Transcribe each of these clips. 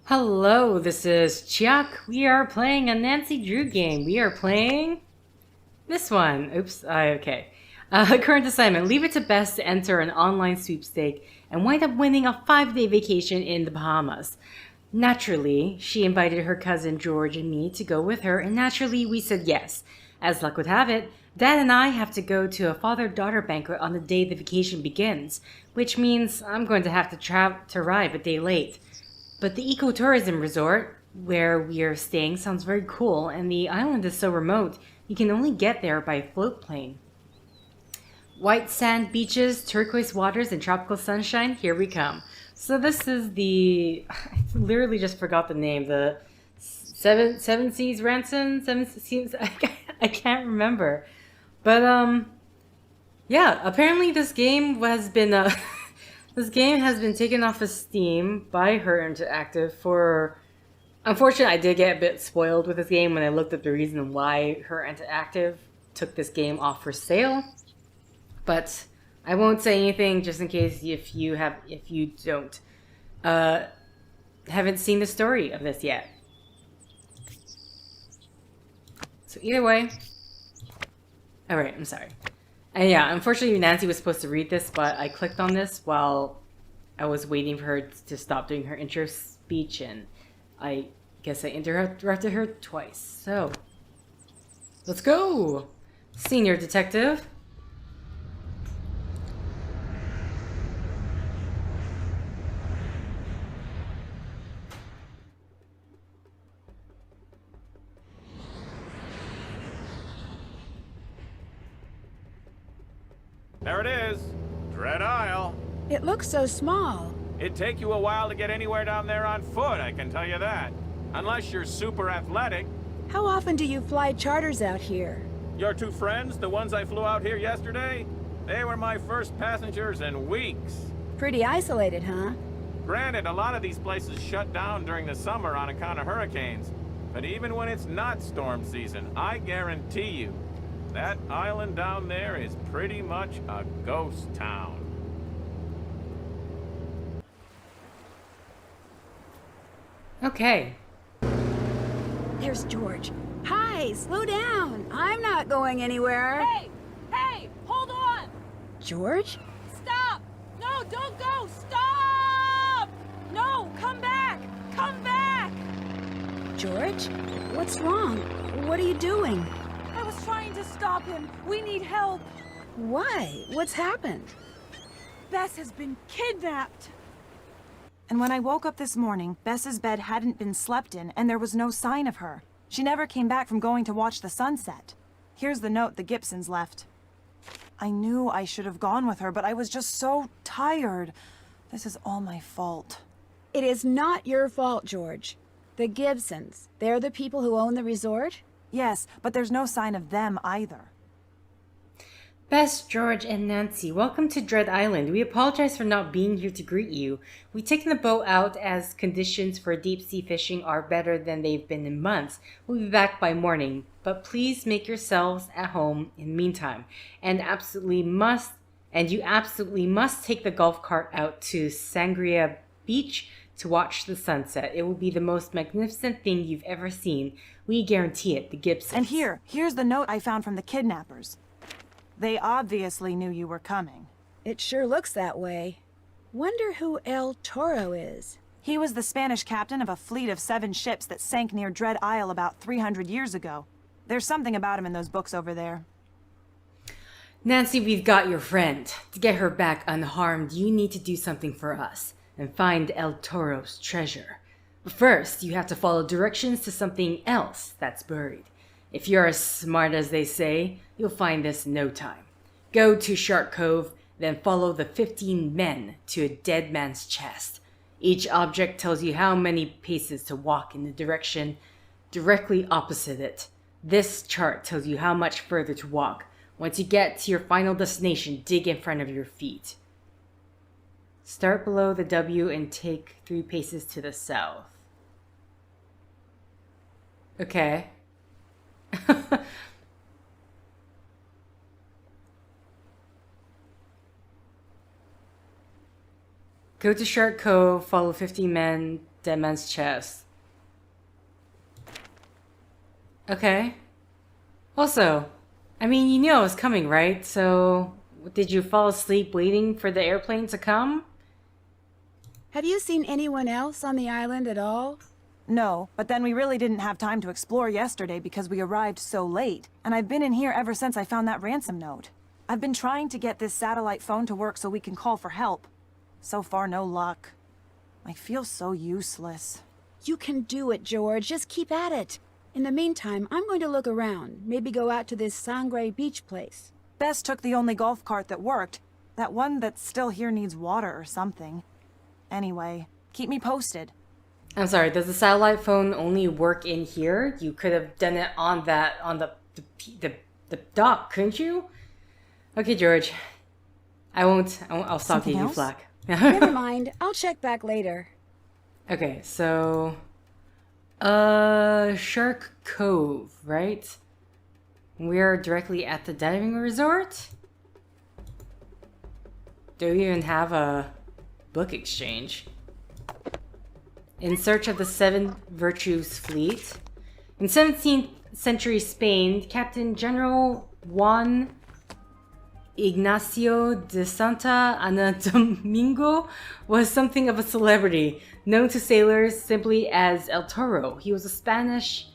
Hello, this is Chiak. We are playing a Nancy Drew game. We are playing this one. Oops, okay. Current assignment. Leave it to Bess to enter an online sweepstake and wind up winning a 5-day vacation in the Bahamas. Naturally, she invited her cousin George and me to go with her, and naturally we said yes. As luck would have it, Dad and I have to go to a father-daughter banquet on the day the vacation begins, which means I'm going to have to arrive a day late. But the ecotourism resort where we are staying sounds very cool, and the island is so remote you can only get there by float plane. White sand beaches, turquoise waters, and tropical sunshine, here we come. So this is the... I literally just forgot the name. The Seven Seas Ransom? Seven Seas... I can't remember. But, yeah, apparently this game has been... This game has been taken off of Steam by Her Interactive for... Unfortunately, I did get a bit spoiled with this game when I looked at the reason why Her Interactive took this game off for sale. But I won't say anything just in case if you don't haven't seen the story of this yet. So either way... Alright, I'm sorry. And yeah, unfortunately Nancy was supposed to read this, but I clicked on this while I was waiting for her to stop doing her intro speech, and I guess I interrupted her twice. So, let's go! Senior Detective. There it is. Dread Isle. It looks so small. It'd take you a while to get anywhere down there on foot, I can tell you that. Unless you're super athletic. How often do you fly charters out here? Your two friends, the ones I flew out here yesterday, they were my first passengers in weeks. Pretty isolated, huh? Granted, a lot of these places shut down during the summer on account of hurricanes. But even when it's not storm season, I guarantee you, that island down there is pretty much a ghost town. Okay. There's George. Hi, slow down. I'm not going anywhere. Hey, hold on! George? Stop! No, don't go! Stop! No, come back! Come back! George? What's wrong? What are you doing? I was trying to stop him. We need help. Why? What's happened? Bess has been kidnapped. And when I woke up this morning, Bess's bed hadn't been slept in, and there was no sign of her. She never came back from going to watch the sunset. Here's the note the Gibsons left. I knew I should have gone with her, but I was just so tired. This is all my fault. It is not your fault, George. The Gibsons, they're the people who own the resort? Yes, but there's no sign of them either. Bess, George, and Nancy, welcome to Dread Island. We apologize for not being here to greet you. We've taken the boat out as conditions for deep-sea fishing are better than they've been in months. We'll be back by morning, but please make yourselves at home in the meantime. And you absolutely must take the golf cart out to Sangria Beach to watch the sunset. It will be the most magnificent thing you've ever seen. We guarantee it, the Gibsons. And here's the note I found from the kidnappers. They obviously knew you were coming. It sure looks that way. Wonder who El Toro is. He was the Spanish captain of a fleet of 7 ships that sank near Dread Isle about 300 years ago. There's something about him in those books over there. Nancy, we've got your friend. To get her back unharmed, you need to do something for us and find El Toro's treasure. But first, you have to follow directions to something else that's buried. If you're as smart as they say, you'll find this in no time. Go to Shark Cove, then follow the 15 men to a dead man's chest. Each object tells you how many paces to walk in the direction directly opposite it. This chart tells you how much further to walk. Once you get to your final destination, dig in front of your feet. Start below the W and take 3 paces to the south. Okay. Go to Shark Cove, follow 15 men, dead man's chest. Okay. Also, I mean, you knew I was coming, right? So, did you fall asleep waiting for the airplane to come? Have you seen anyone else on the island at all? No, but then we really didn't have time to explore yesterday because we arrived so late, and I've been in here ever since I found that ransom note. I've been trying to get this satellite phone to work so we can call for help. So far, no luck. I feel so useless. You can do it, George. Just keep at it. In the meantime, I'm going to look around. Maybe go out to this Sangre Beach place. Bess took the only golf cart that worked. That one that's still here needs water or something. Anyway, keep me posted. I'm sorry, does the satellite phone only work in here? You could have done it on the dock, couldn't you? Okay, George. I'll stop Something giving you else? flack. Never mind. I'll check back later. Okay, so Shark Cove, right? We're directly at the diving resort? Do we even have a book exchange? In search of the Seven Virtues fleet. In 17th century Spain, Captain General Juan Ignacio de Santa Ana Domingo was something of a celebrity, known to sailors simply as El Toro. He was the Spanish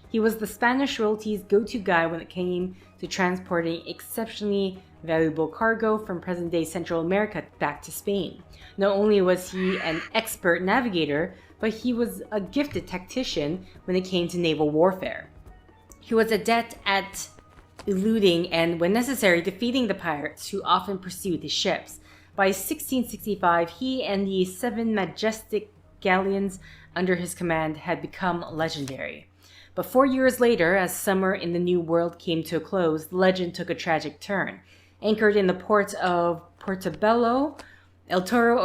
royalty's go-to guy when it came to transporting exceptionally valuable cargo from present-day Central America back to Spain. Not only was he an expert navigator, but he was a gifted tactician when it came to naval warfare. He was adept at eluding and, when necessary, defeating the pirates who often pursued his ships. By 1665, he and the 7 majestic galleons under his command had become legendary. But 4 years later, as summer in the New World came to a close, the legend took a tragic turn. Anchored in the port of Portobello, El Toro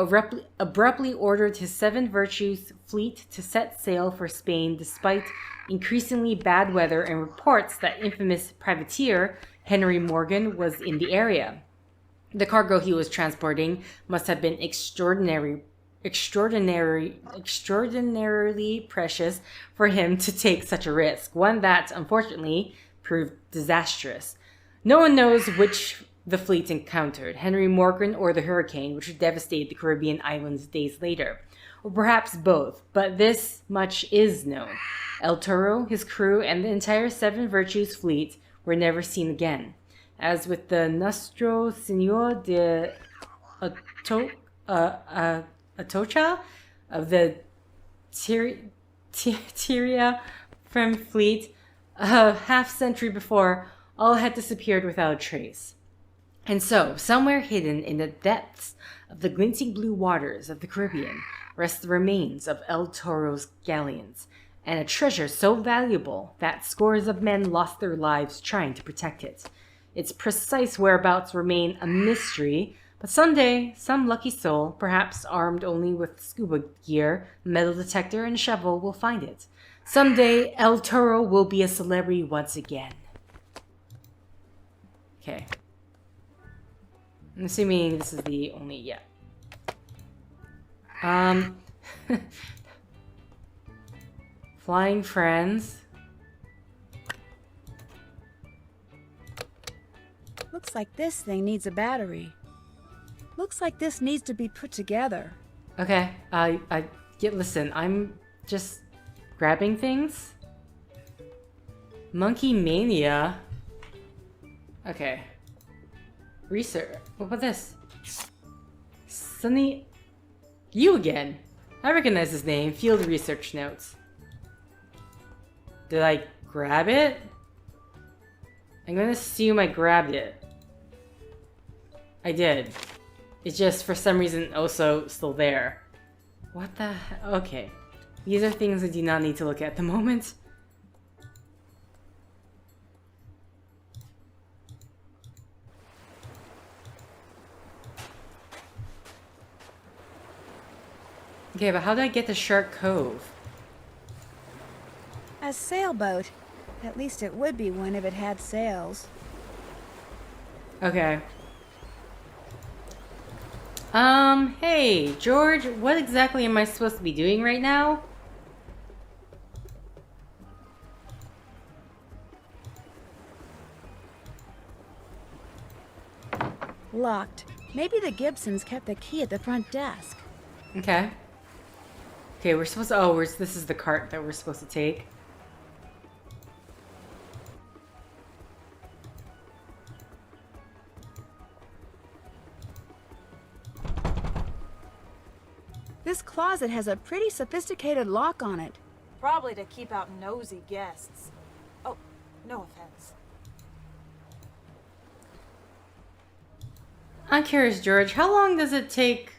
abruptly ordered his Seven Virtues fleet to set sail for Spain despite increasingly bad weather and reports that infamous privateer Henry Morgan was in the area. The cargo he was transporting must have been extraordinarily precious for him to take such a risk, one that, unfortunately, proved disastrous. No one knows which the fleet encountered, Henry Morgan or the hurricane, which devastated the Caribbean islands days later. Or perhaps both, but this much is known. El Toro, his crew, and the entire Seven Virtues fleet were never seen again. As with the Nuestro Señor de Atocha of the Tyria from fleet, a half-century before, all had disappeared without a trace. And so, somewhere hidden in the depths of the glinting blue waters of the Caribbean, rest the remains of El Toro's galleons, and a treasure so valuable that scores of men lost their lives trying to protect it. Its precise whereabouts remain a mystery, but someday, some lucky soul, perhaps armed only with scuba gear, metal detector, and a shovel, will find it. Someday, El Toro will be a celebrity once again. Okay. I'm assuming this is the only, yeah. Flying friends. Looks like this thing needs a battery. Looks like this needs to be put together. Okay, listen, I'm just grabbing things. Monkey Mania. Okay. Research. What about this? Sunny. You again. I recognize his name. Field research notes. Did I grab it? I'm gonna assume I grabbed it. I did. It's just for some reason also still there. What the hell? Okay. These are things I do not need to look at the moment. Okay, but how do I get to Shark Cove? A sailboat. At least it would be one if it had sails. Okay. Hey, George, what exactly am I supposed to be doing right now? Locked. Maybe the Gibsons kept the key at the front desk. Okay. Okay, we're supposed to... Oh, this is the cart that we're supposed to take. This closet has a pretty sophisticated lock on it. Probably to keep out nosy guests. Oh, no offense. I'm curious, George, how long does it take...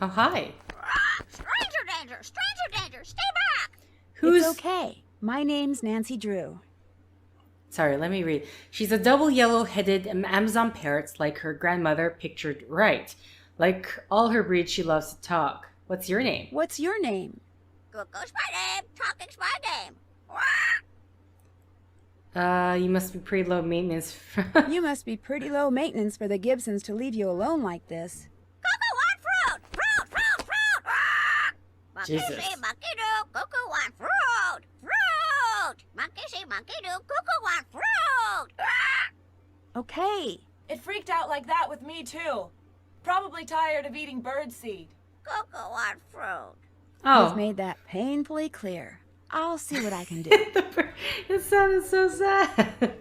Oh, hi. Stranger danger! Stranger danger! Stay back! Who's... It's okay. My name's Nancy Drew. Sorry, let me read. She's a double yellow-headed Amazon parrot like her grandmother pictured right. Like all her breed, she loves to talk. What's your name? What's your name? Cuckoo's my name. Talking's my game. You must be pretty low maintenance. You must be pretty low maintenance for the Gibsons to leave you alone like this. Cuckoo want fruit! Fruit! Fruit! Fruit! Monkey Jesus. see, monkey do. Cuckoo want fruit! Fruit! Monkey see, monkey do. Cuckoo want fruit! Okay. It freaked out like that with me, too. Probably tired of eating birdseed. Cuckoo want fruit. You've Oh. made that painfully clear. I'll see what I can do. It sounded so sad.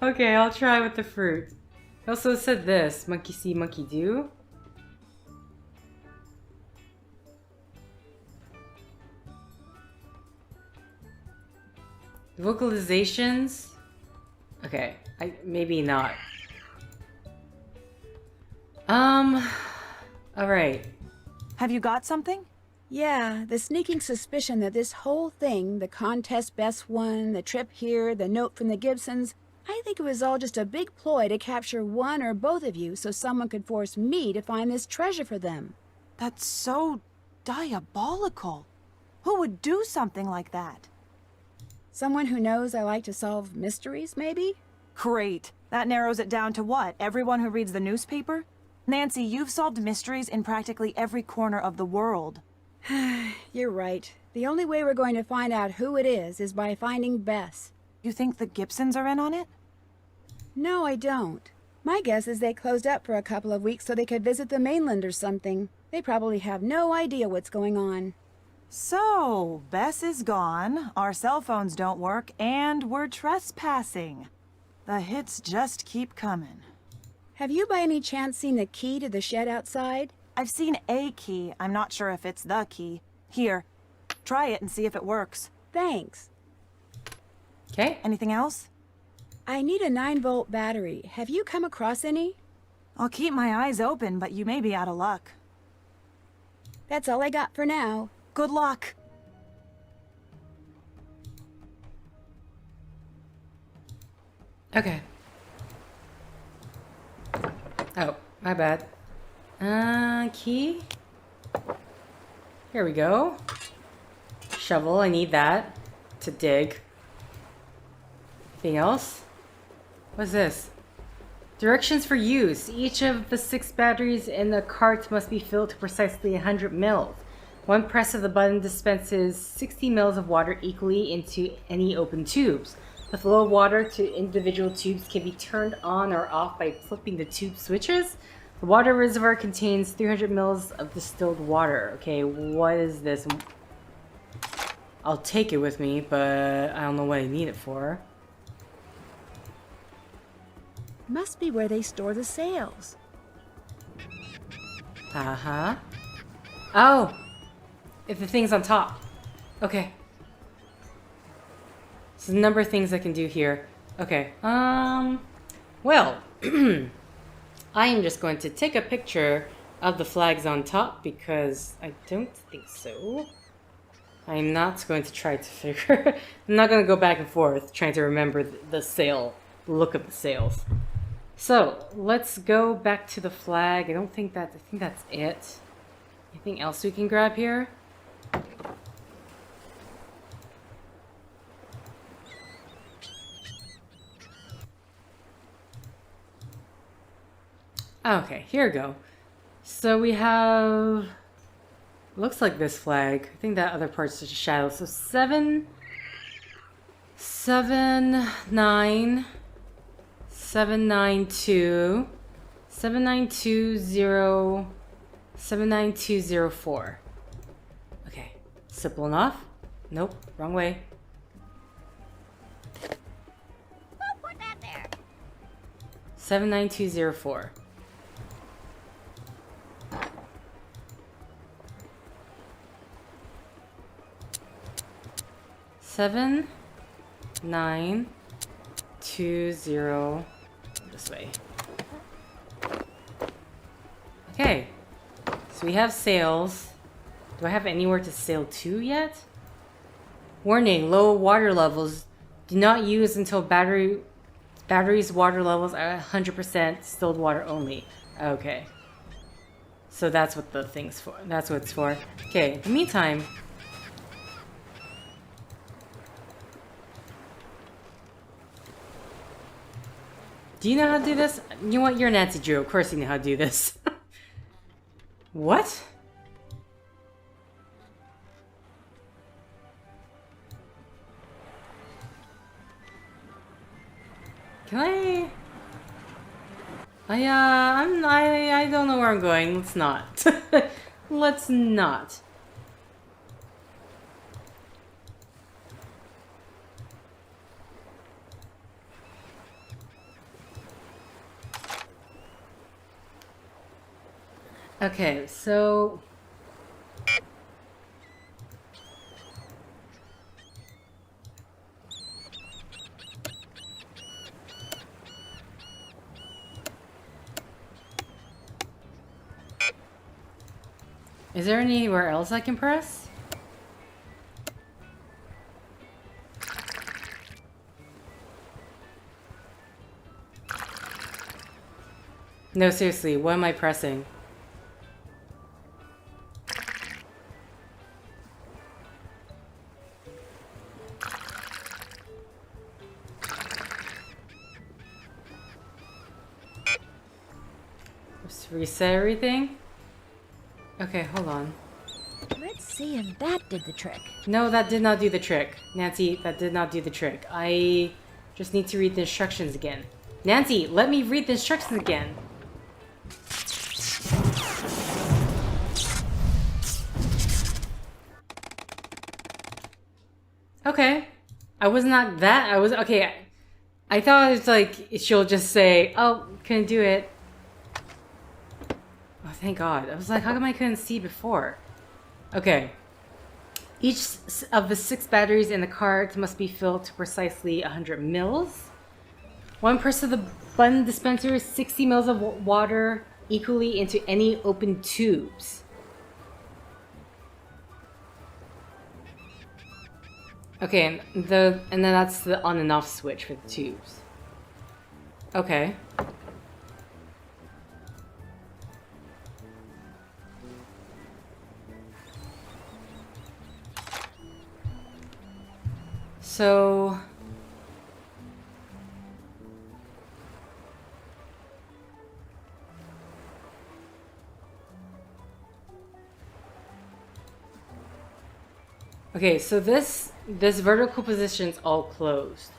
Okay, I'll try with the fruit. It also said this, monkey see, monkey do. Vocalizations? Okay, maybe not. Alright. Have you got something? Yeah, the sneaking suspicion that this whole thing, the contest Bess won, the trip here, the note from the Gibsons, I think it was all just a big ploy to capture one or both of you so someone could force me to find this treasure for them. That's so diabolical. Who would do something like that? Someone who knows I like to solve mysteries, maybe? Great. That narrows it down to what? Everyone who reads the newspaper? Nancy, you've solved mysteries in practically every corner of the world. You're right. The only way we're going to find out who it is by finding Bess. You think the Gibsons are in on it? No, I don't. My guess is they closed up for a couple of weeks so they could visit the mainland or something. They probably have no idea what's going on. So, Bess is gone, our cell phones don't work, and we're trespassing. The hits just keep coming. Have you by any chance seen the key to the shed outside? I've seen a key. I'm not sure if it's the key. Here, try it and see if it works. Thanks. Okay. Anything else? I need a 9-volt battery. Have you come across any? I'll keep my eyes open, but you may be out of luck. That's all I got for now. Good luck. Okay. Oh, my bad. Key? Here we go. Shovel, I need that to dig. Anything else? What's this? Directions for use. Each of the 6 batteries in the cart must be filled to precisely 100 mils. One press of the button dispenses 60 mils of water equally into any open tubes. The flow of water to individual tubes can be turned on or off by flipping the tube switches. The water reservoir contains 300 mils of distilled water. Okay, what is this? I'll take it with me, but I don't know what I need it for. Must be where they store the sails. Uh-huh. Oh! If the thing's on top. Okay. So a number of things I can do here. Okay. Well, I am just going to take a picture of the flags on top because I don't think so. I'm not going to try to figure... I'm not going to go back and forth trying to remember the sail, the look of the sails. So, let's go back to the flag. I think that's it. Anything else we can grab here? Okay, here we go. So we have... Looks like this flag. I think that other part's just a shadow. So 7, 7, 9, 792, 7920, 79204. Okay, simple enough. Nope, wrong way. Who put that there? 79204. Seven, 9, 2, 0. This way. Okay. So we have sails. Do I have anywhere to sail to yet? Warning, low water levels. Do not use until battery's water levels are 100% distilled water only. Okay. So that's what the thing's for. That's what it's for. Okay, in the meantime... Do you know how to do this? You know what? You're Nancy Drew. Of course you know how to do this. What? Can I don't know where I'm going. Let's not. Let's not. Okay, so... Is there anywhere else I can press? No, seriously, what am I pressing? Just reset everything? Okay, hold on. Let's see if that did the trick. No, that did not do the trick. Nancy, that did not do the trick. I just need to read the instructions again. Nancy, let me read the instructions again. Okay. I was not that. I was... Okay. I thought it was like she'll just say, oh, couldn't do it. Oh, thank God. I was like, how come I couldn't see before? Okay. Each of the 6 batteries in the cart must be filled to precisely 100 mils. 1 press of the button dispensers 60 mils of water equally into any open tubes. Okay, and then that's the on and off switch for the tubes. Okay. So... Okay, so this vertical position's all closed.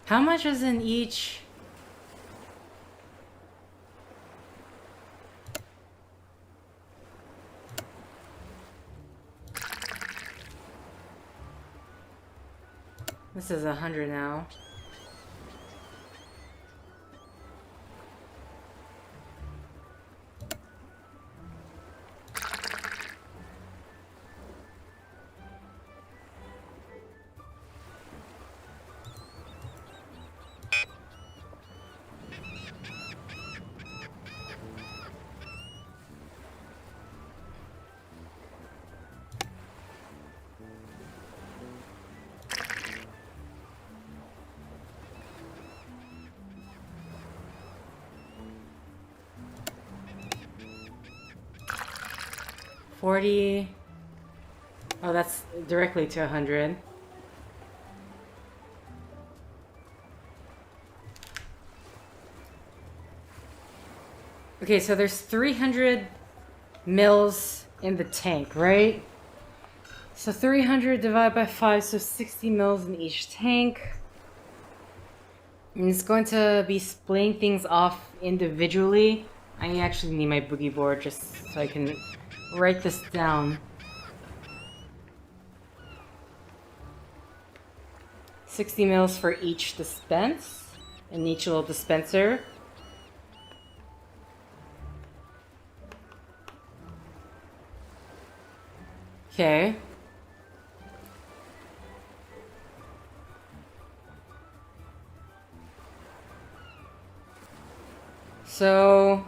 How much is in each? This is 100 now. 40. Oh, that's directly to 100. Okay, so there's 300 mils in the tank, right? So 300 divided by 5, so 60 mils in each tank. And it's going to be splitting things off individually. I actually need my boogie board just so I can write this down. 60 mils for each dispense, in each little dispenser. Okay. So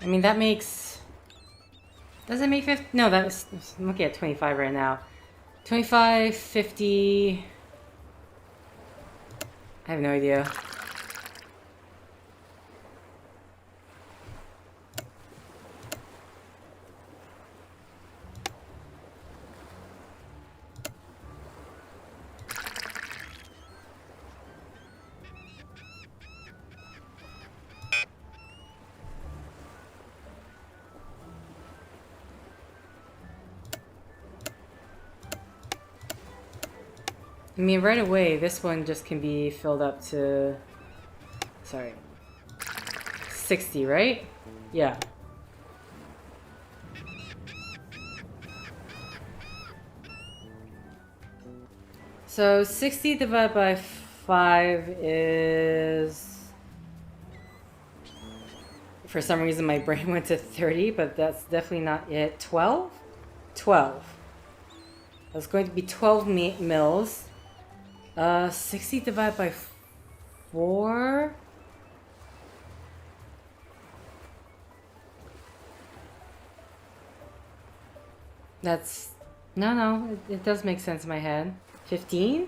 I mean, that makes... Does it make 50? No, that's... I'm looking at 25 right now. 25, 50... I have no idea. I mean, right away, this one just can be filled up to... Sorry. 60, right? Yeah. So 60 divided by 5 is... For some reason my brain went to 30, but that's definitely not it. 12? 12. That's going to be 12 mils. 60 divided by 4? That's... No, it does make sense in my head. 15?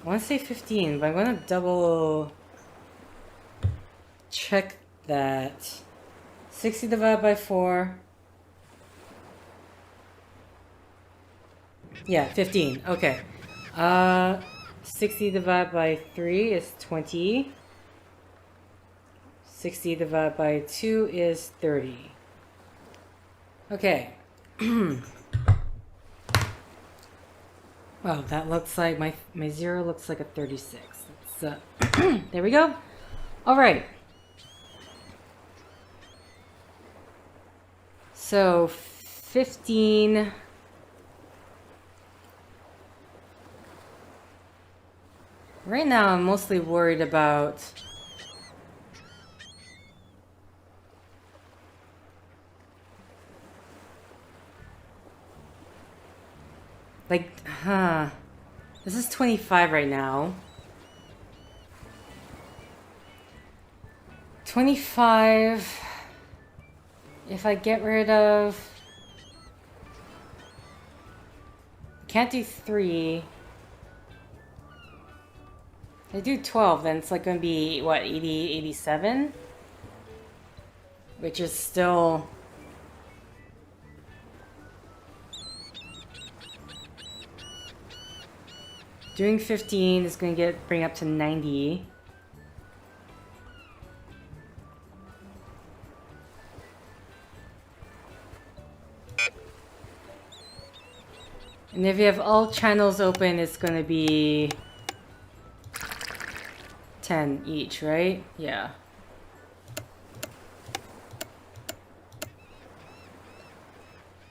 I want to say 15, but I'm going to double check that. 60 divided by 4. Yeah, 15. Okay. 60 divided by 3 is 20. 60 divided by 2 is 30. Okay. Wow, that looks like my 0 looks like a 36. Let's, there we go. All right. So 15. Right now, I'm mostly worried about like, this is 25 right now. 25. If I get rid of... Can't do 3. If I do 12, then it's like going to be, what, 80, 87? Which is still... Doing 15 is going to bring up to 90. And if you have all channels open, it's going to be 10 each, right? Yeah.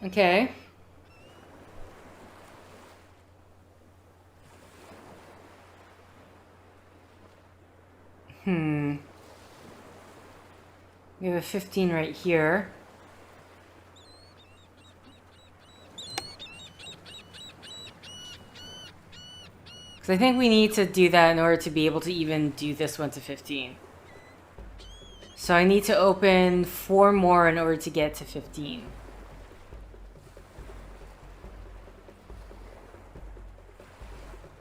Okay. We have a 15 right here. Because I think we need to do that in order to be able to even do this one to 15. So I need to open 4 more in order to get to 15.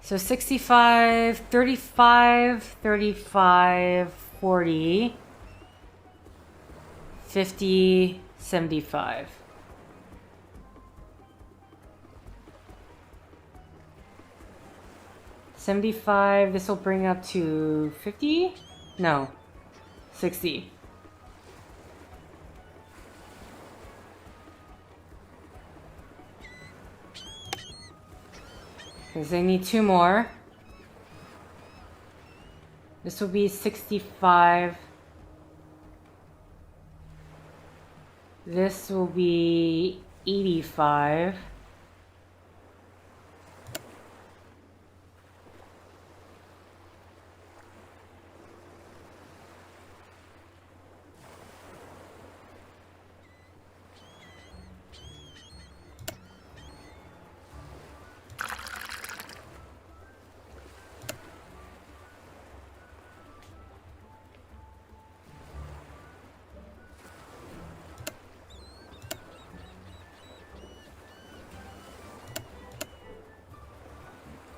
So 65, 35, 35, 40, 50, 75. $75, this will bring up to 50? No, 60. Because I need 2 more. This will be 65. This will be 85.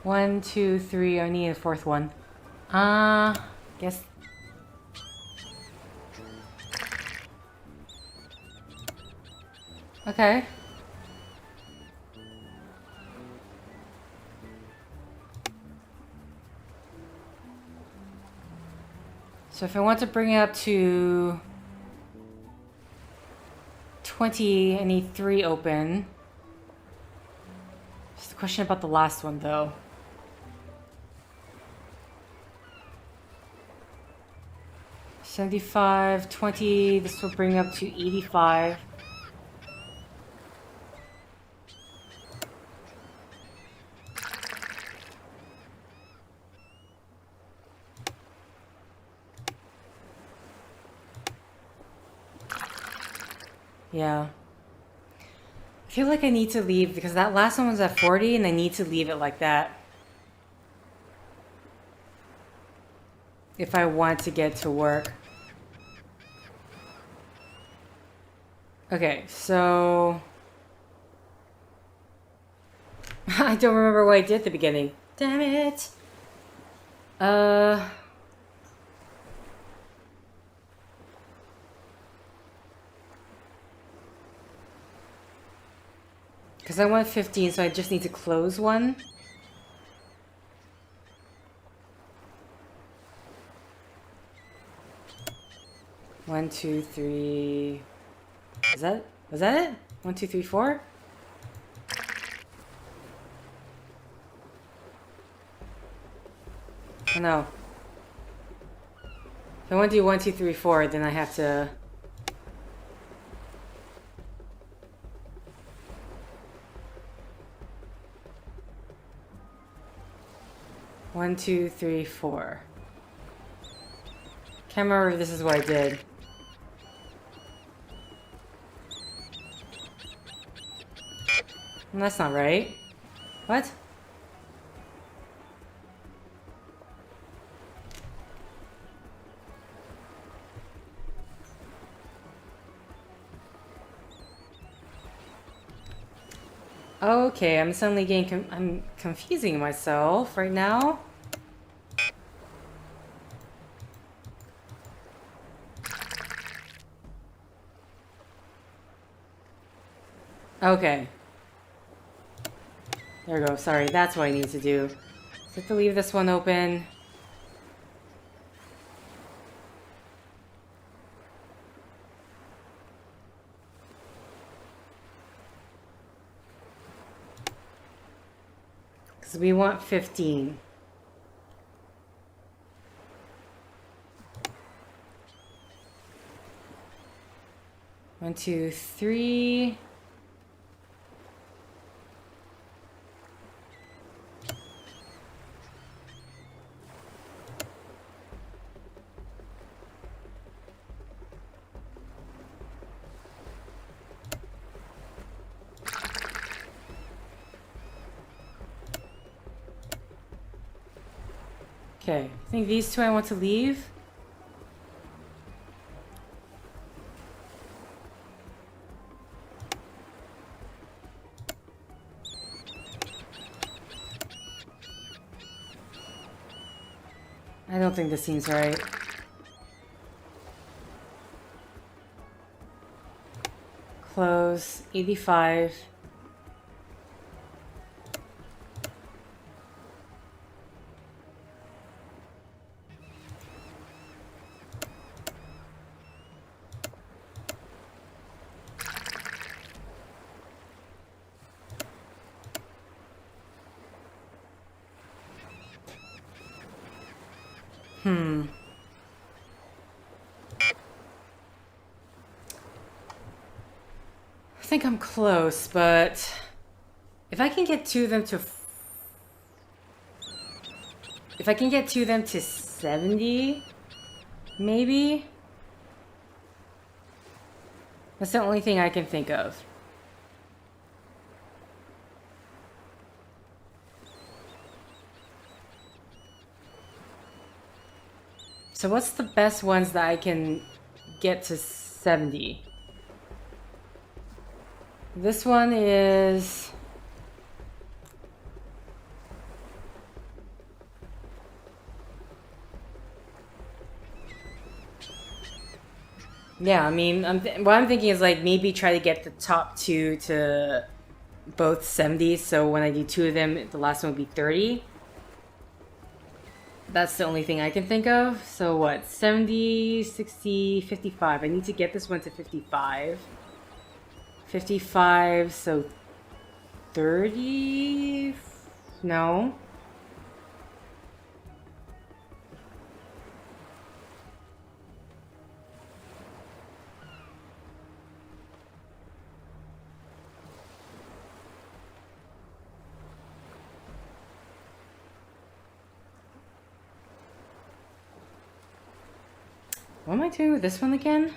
One, two, three. I need a 4th one. Guess. Okay. So if I want to bring it up to 20, I need 3 open. Just a question about the last one, though. $75, 20, this will bring up to 85. Yeah. I feel like I need to leave because that last one was at 40 and I need to leave it like that. If I want to get to work. Okay, so... I don't remember what I did at the beginning. Damn it! Because I want 15, so I just need to close one. One, two, three... Was that it? 1, 2, 3, 4? Oh, no. If I want to do 1, 2, 3, 4, then I have to... One, two, three, 4. Can't remember if this is what I did. That's not right. What? Okay, I'm suddenly getting I'm confusing myself right now. Okay. There we go. Sorry, that's what I need to do. So I have to leave this one open. Because we want 15. One, two, three. Okay, I think these two I want to leave. I don't think this seems right. Close, 85. I think I'm close, but if I can get two of them to... If I can get two of them to 70, maybe? That's the only thing I can think of. So what's the best ones that I can get to 70? This one is... Yeah, I mean, what I'm thinking is like maybe try to get the top two to both 70, so when I do two of them, the last one would be 30. That's the only thing I can think of. So what? 70, 60, 55. I need to get this one to 55. 55, so 30? No. What am I doing with this one again?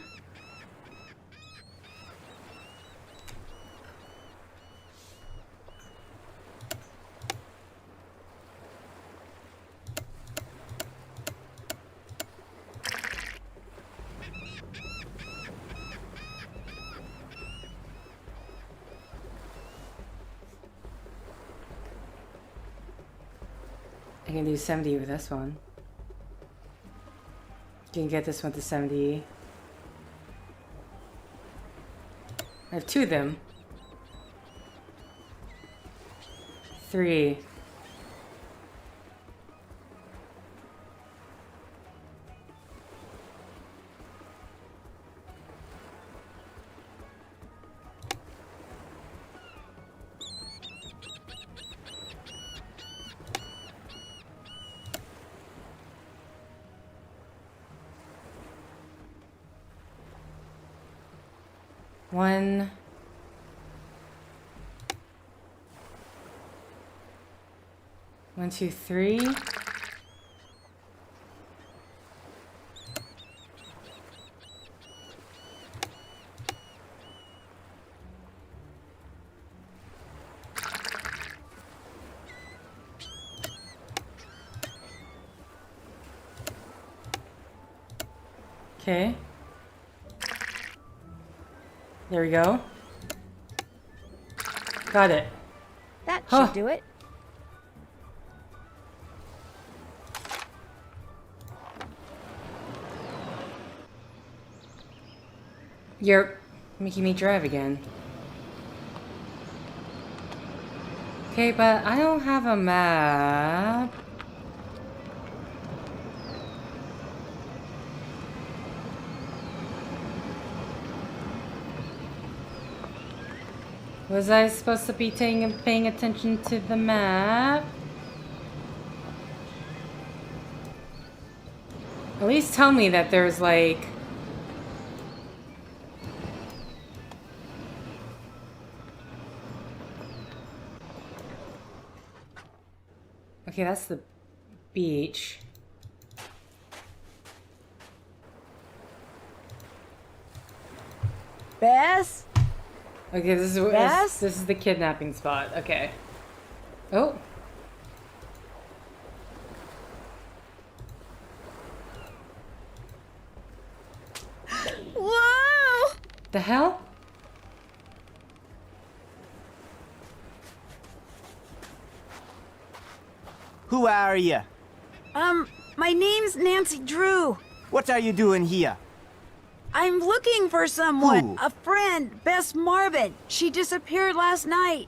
I can do 70 with this one. You can get this one to 70. I have two of them. 3. One. One, two, three. Okay. There we go. Got it. That Huh. should do it. You're making me drive again. Okay, but I don't have a map. Was I supposed to be paying attention to the map? At least tell me that there's like... Okay, that's the beach. Bess? Okay, Bess? this is the kidnapping spot. Okay. Oh. The hell? Who are you? My name's Nancy Drew. What are you doing here? I'm looking for someone. Who? A friend, Bess Marvin. She disappeared last night.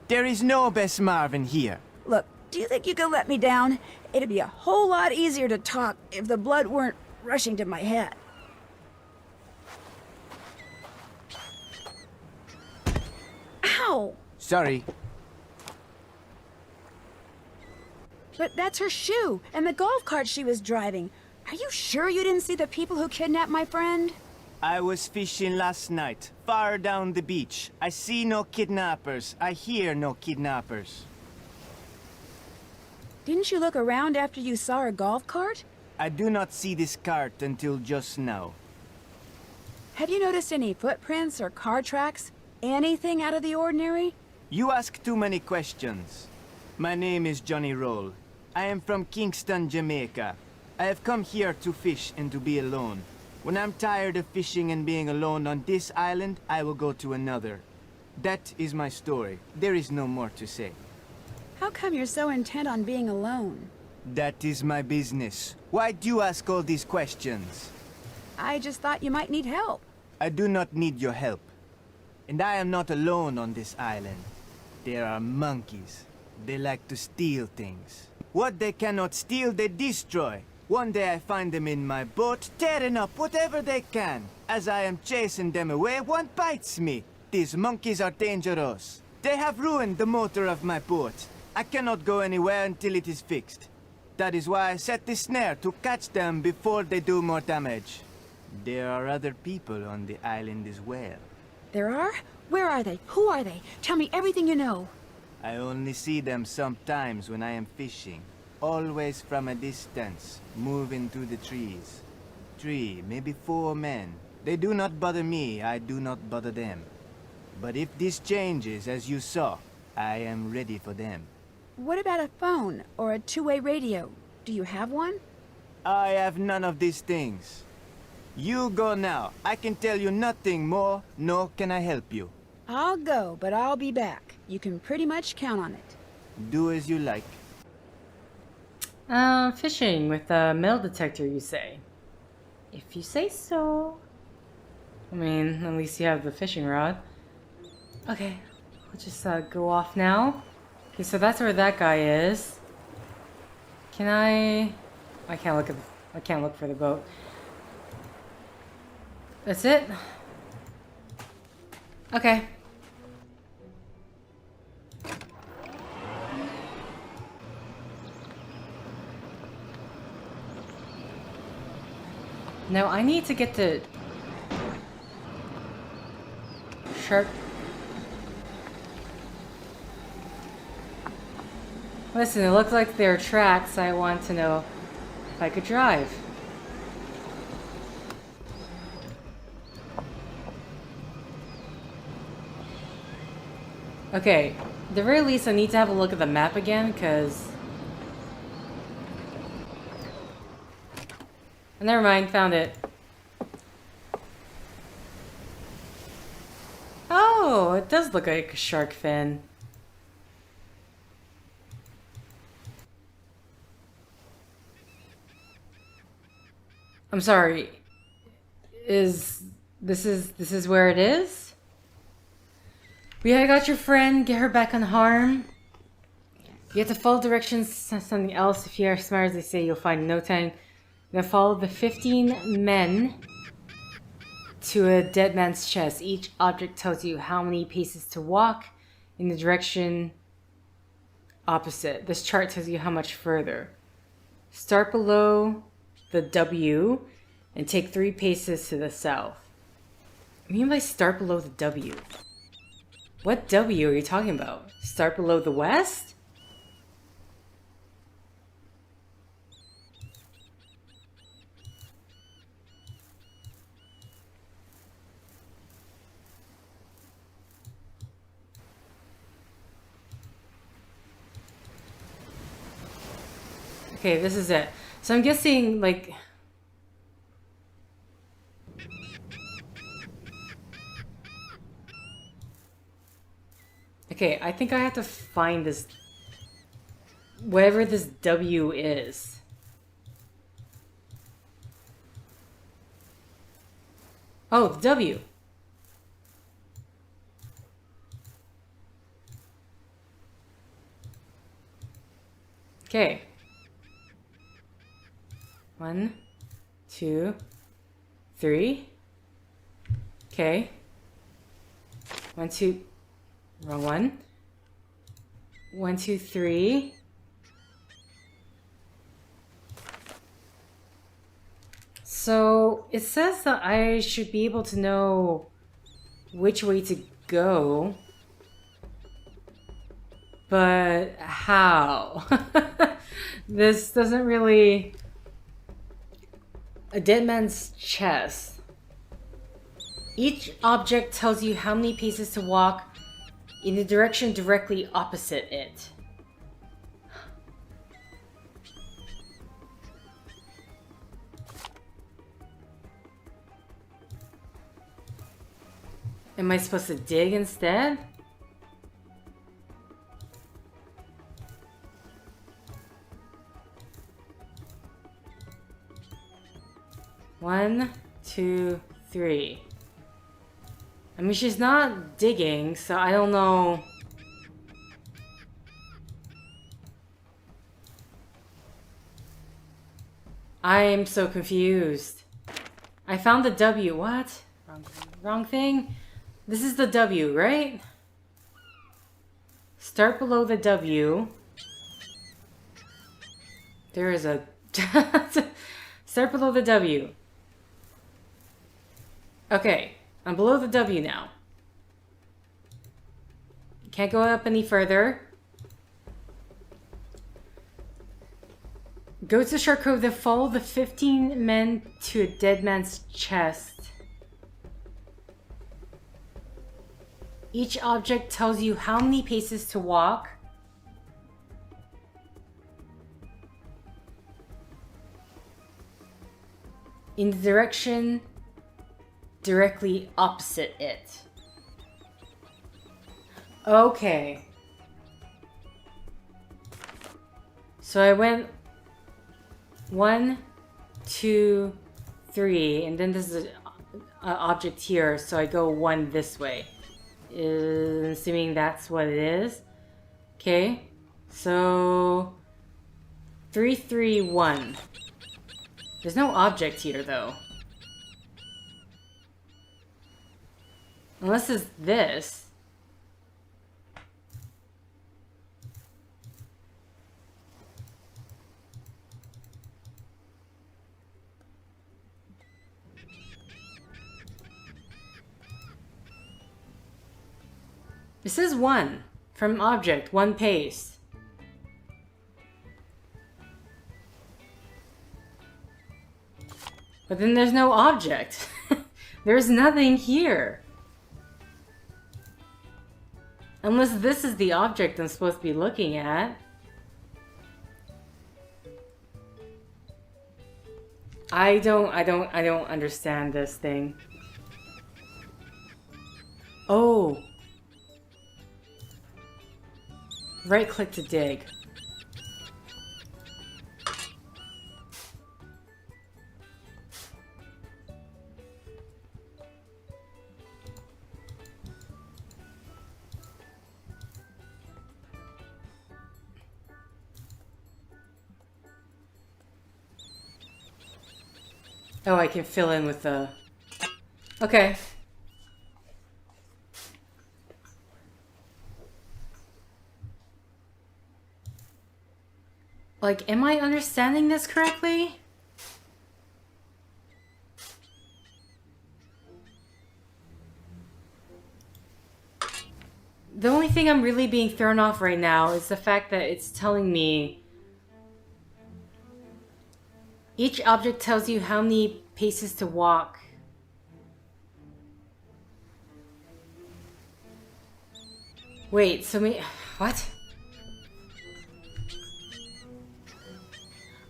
There is no Bess Marvin here. Look, do you think you could let me down? It'd be a whole lot easier to talk if the blood weren't rushing to my head. Ow! Sorry. But that's her shoe, and the golf cart she was driving. Are you sure you didn't see the people who kidnapped my friend? I was fishing last night, far down the beach. I see no kidnappers. I hear no kidnappers. Didn't you look around after you saw her golf cart? I do not see this cart until just now. Have you noticed any footprints or car tracks? Anything out of the ordinary? You ask too many questions. My name is Johnny Roll. I am from Kingston, Jamaica. I have come here to fish and to be alone. When I'm tired of fishing and being alone on this island, I will go to another. That is my story. There is no more to say. How come you're so intent on being alone? That is my business. Why do you ask all these questions? I just thought you might need help. I do not need your help. And I am not alone on this island. There are monkeys. They like to steal things. What they cannot steal, they destroy. One day I find them in my boat, tearing up whatever they can. As I am chasing them away, one bites me. These monkeys are dangerous. They have ruined the motor of my boat. I cannot go anywhere until it is fixed. That is why I set this snare to catch them before they do more damage. There are other people on the island as well. There are? Where are they? Who are they? Tell me everything you know. I only see them sometimes when I am fishing. Always from a distance, moving through the trees. 3, maybe 4 men. They do not bother me, I do not bother them. But if this changes, as you saw, I am ready for them. What about a phone or a two-way radio? Do you have one? I have none of these things. You go now. I can tell you nothing more, nor can I help you. I'll go, but I'll be back. You can pretty much count on it. Do as you like. Fishing with a metal detector, you say? If you say so. I mean, at least you have the fishing rod. Okay, I'll just go off now. Okay, so that's where that guy is. Can I can't look at. I can't look for the boat. That's it. Okay. Now I need to get the shark. Listen, it looks like there are tracks. I want to know if I could drive. Okay, at the very least I need to have a look at the map again, because... Never mind, found it. Oh, it does look like a shark fin. I'm sorry. This is where it is? I got your friend, get her back unharmed. You have to follow directions, something else. If you're smart as they say, you'll find in no time. Now follow the 15 men to a dead man's chest. Each object tells you how many paces to walk in the direction opposite. This chart tells you how much further. Start below the W and take 3 paces to the south. What do you mean by start below the W? What W are you talking about? Start below the west? Okay, this is it. So I'm guessing, like... Okay, I think I have to find this... whatever this W is. Oh, the W. Okay. 1, 2, 3. Okay. 1, 2. Wrong one. 1, 2, 3. So it says that I should be able to know which way to go. But how? This doesn't really... A dead man's chest. Each object tells you how many paces to walk in the direction directly opposite it. Am I supposed to dig instead? One, 2, 3. I mean, she's not digging, so I don't know. I am so confused. I found the W. What? Wrong thing? This is the W, right? Start below the W. There is a... Start below the W. Okay, I'm below the W now. Can't go up any further. Go to Shark Cove, then follow the 15 men to a dead man's chest. Each object tells you how many paces to walk. In the direction directly opposite it. Okay. So I went 1, 2, 3, and then this is an object here, so I go 1 this way. Assuming that's what it is. Okay. So 3, 3, 1. There's no object here, though. Unless it's this. It says 1. From object, 1 pace. But then there's no object. There's nothing here. Unless this is the object I'm supposed to be looking at. I don't understand this thing. Oh. Right click to dig. Oh, I can fill in with the... Okay. Like, am I understanding this correctly? The only thing I'm really being thrown off right now is the fact that it's telling me each object tells you how many paces to walk. Wait, so me... What?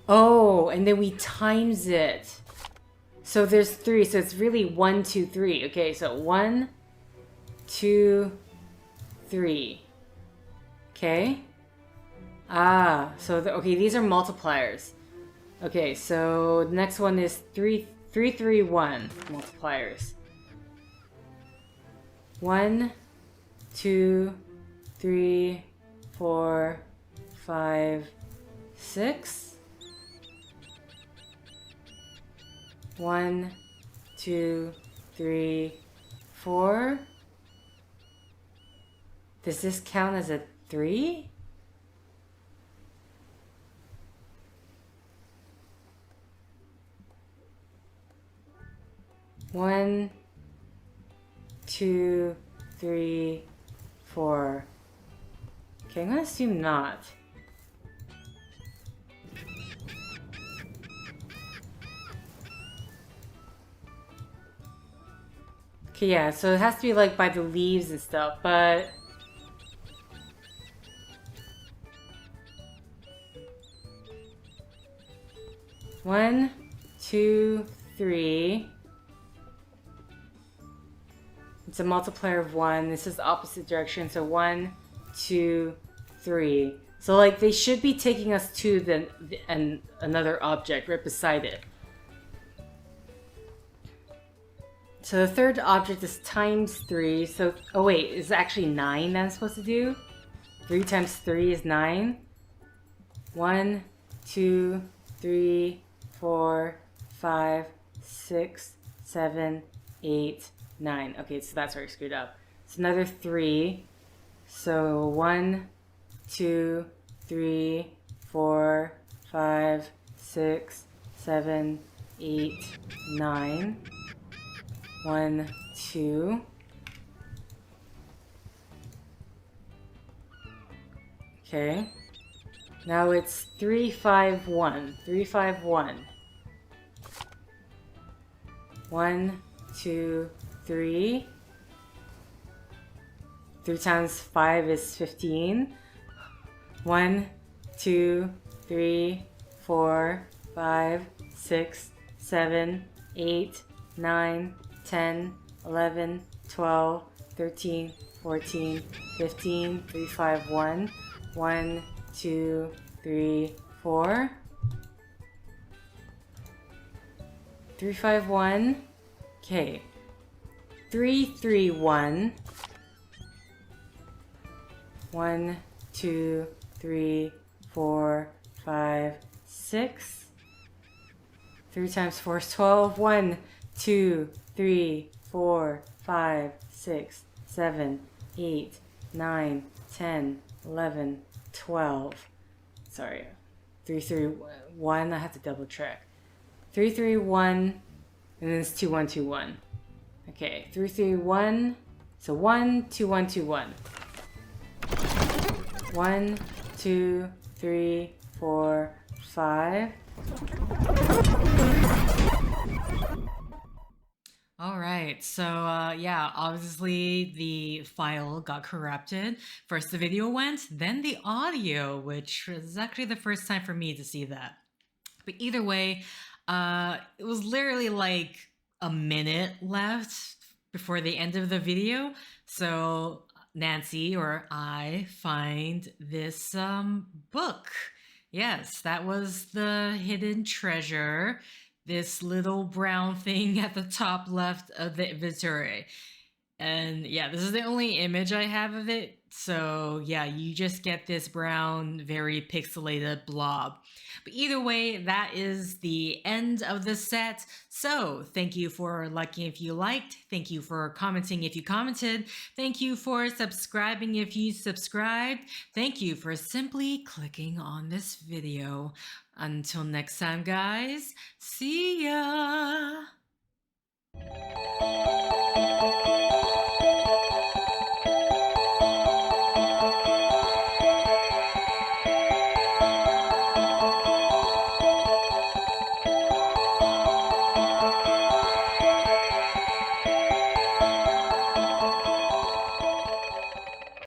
Oh, and then we times it. So there's 3, so it's really 1, 2, 3. Okay, so 1, 2, 3. Okay. Ah, so okay, these are multipliers. Okay, so the next one is 331 multipliers. 1, 2, 3, 4, 5, 6. 1, 2, 3, 4. Does this count as a 3? One, 2, 3, 4. Okay, I'm gonna assume not. Okay, yeah, so it has to be like by the leaves and stuff, but... One, 2, 3. It's a multiplier of 1. This is the opposite direction, so 1, 2, 3. So like they should be taking us to another object right beside it. So the third object is times 3. So, oh wait, it's actually 9 that I'm supposed to do? 3 times 3 is 9. 1, 2, 3, 4, 5, 6, 7, 8, 9. Okay, so that's where I screwed up. It's another 3. So 1, 2, 3, 4, 5, 6, 7, 8, 9. 1, 2. Okay. Now it's 3, 5, 1. 3, 5, 1. 1, 2, 3. 3 times 5 is 15. 1, 2, 3, 4, 5, 6, 7, 8, 9, 10, 11, 12, 13, 14, 15, 3, 5, 1. 1, 2, 3, 4. 3, 5, 1. Okay. 3, 3, 1. 1, 2, 3, 4, 5, 6. 3 times 4 is 12. 1, 2, 3, 4, 5, 6, 7, 8, 9, 10, 11, 12. Sorry. 3, 3, 1. I have to double check. 3, 3, 1. And then it's 2, 1, 2, 1. Okay. 3, 3, 1. So 1, 2, 1, 2, 1. 1, 2, 3, 4, 5. All right, so yeah, obviously the file got corrupted. First the video went, then the audio, which was actually the first time for me to see that. But either way, it was literally like a minute left before the end of the video. So Nancy or I find this book. Yes, that was the hidden treasure. This little brown thing at the top left of the inventory. And yeah, this is the only image I have of it. So yeah, you just get this brown, very pixelated blob. But either way, that is the end of the set. So thank you for liking if you liked. Thank you for commenting if you commented. Thank you for subscribing if you subscribed. Thank you for simply clicking on this video. Until next time, guys, see ya!